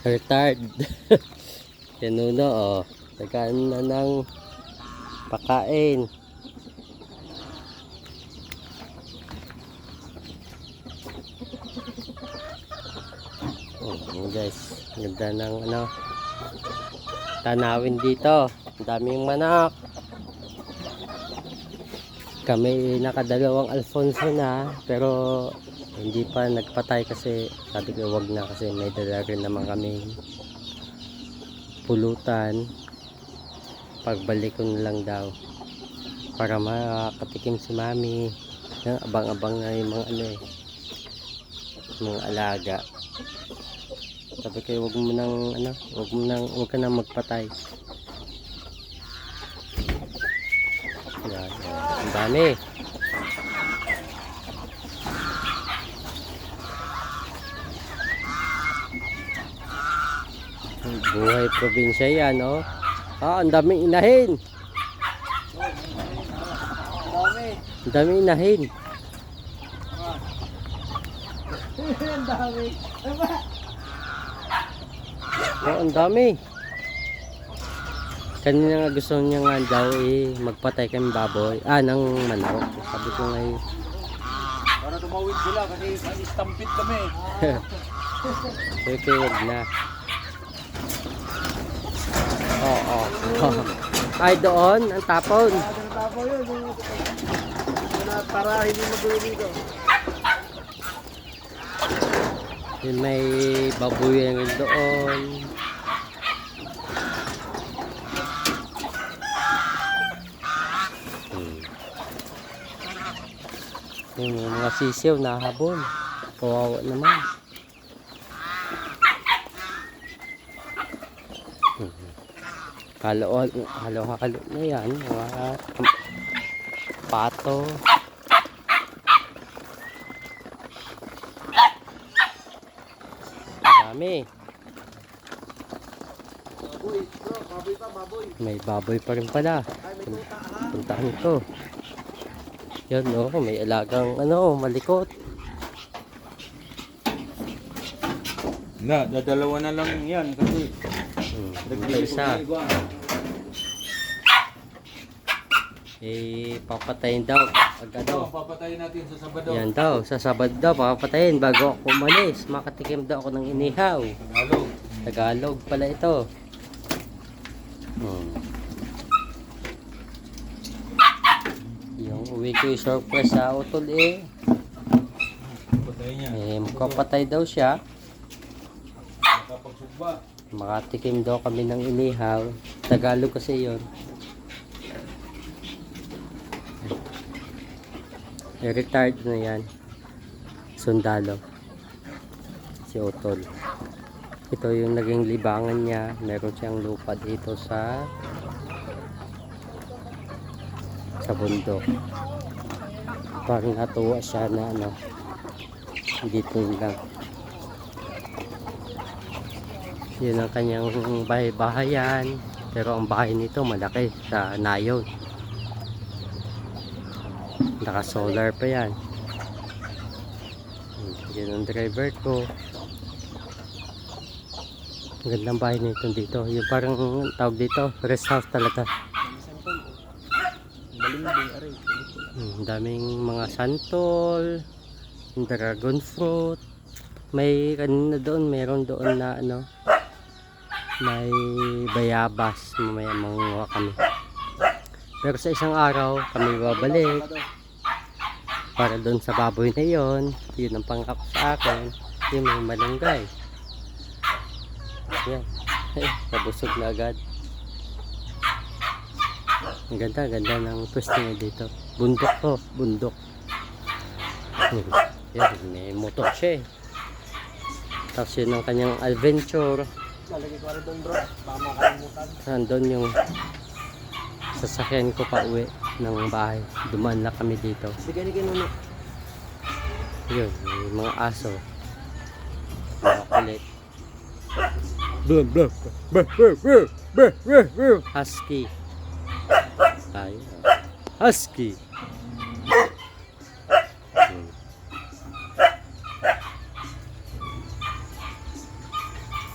Retard. Pinuno, oh. Tagaan na ng pakain. Oh, guys, ganda ng ano, tanawin dito. Ang daming manok. Kami nakadalawang Alfonso na, pero hindi pa nagpatay kasi sabi ko wag na kasi may dala rin naman kami pulutan. Pagbalik ko na lang daw para makatikim si mami. Abang-abang na yung mga ano eh, mga alaga. Sabi ko wag mo nang ano, wag ka nang magpatay. Yan, ang dami. Buhay probinsya yan, oh. Ang daming inahin. Ang daming inahin. Ang dami. Ang dami. Kanina nga gusto niya nga daw magpatay kami baboy. Ng manok. Sabi ko ngayon. Para tumawid sila kasi stampede kami. Okay, wag na. Oo. Ay, doon, ang tapon. Tinatapo yun. Para hindi magulo dito. Yun, may babuyan rin doon. Yung mga sisiw nahabol. Kawawa naman. Halo na yan. Mga pato. Dami. Baboy. Baboy pa, baboy. May baboy pa rin pala. Puntahan ko. Yan, no, may alagang ano, malikot. Na, dadalawa na lang yan kasi Isa. Papatayin daw. papatayin natin sa Sabado. Yan daw, sa Sabado daw, papatayin bago ako umalis. Makatikim daw ako ng inihaw. Tagalog pala ito. Yung uwi ko yung surprise sa utol Patayin niya. Makapatay daw siya. Nakapagsugba. Makatikim daw kami ng inihaw. Tagalog kasi yun. Retired na yan. Sundalo. Si Otol. Ito yung naging libangan niya. Meron siyang lupa dito sa bundok. Parang natuwa siya na ano, dito lang. Yun ang kanyang bahay-bahayan. Pero ang bahay nito malaki sa nayon. Naka solar pa yan. Yan ang driver ko. Ang gandang bahay nito dito. Yung parang tawag dito, rest house talaga. Daming mga santol, dragon fruit. May kanina doon, meron doon na ano, may bayabas. Mamaya manguha kami. Pero sa isang araw kami babalik para doon sa baboy na yon. Yun ang pangkap sa akin. Yung may malunggay. Yan. Nabusog na agad. Ang ganda ng pwesto niya dito. Bundok to, bundok. Yan, may motor siya. Tapos yun ang kanyang adventure. Lalagay ko rin doon bro. Baka makalimutan. Nandun yung sasakyan ko pa uwi ng bahay. Dumaan na kami dito. Sige ni kinuno. Yun, may mga aso. Mga kulit. Blah, blah, blah, blah, blah, blah, blah, blah. Husky. Ayun. Husky.